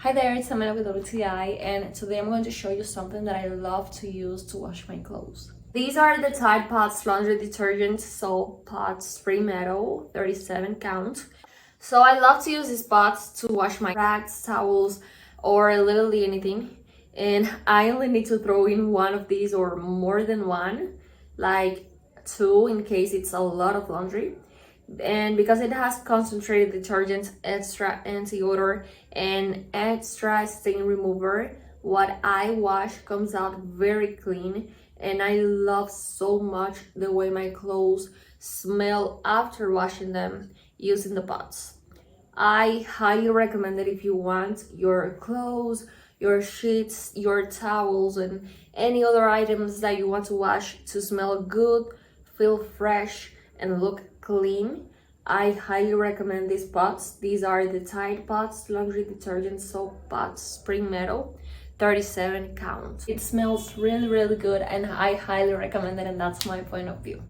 Hi there, it's Amanda with WTI, and today I'm going to show you something that I love to use to wash my clothes. These are the Tide PODS laundry detergent soap pods, spray metal, 37 count. So I love to use these pods to wash my rags, towels, or literally anything. And I only need to throw in one of these or more than one, like two in case it's a lot of laundry. And because it has concentrated detergent, extra anti-odor, and extra stain remover, what I wash comes out very clean, and I love so much the way my clothes smell after washing them using the pods. I highly recommend it if you want your clothes, your sheets, your towels, and any other items that you want to wash to smell good, feel fresh, and look clean. I highly recommend these pots. These are the Tide PODS laundry detergent soap pots, spring metal, 37 count. It smells really good, and I highly recommend it, and that's my point of view.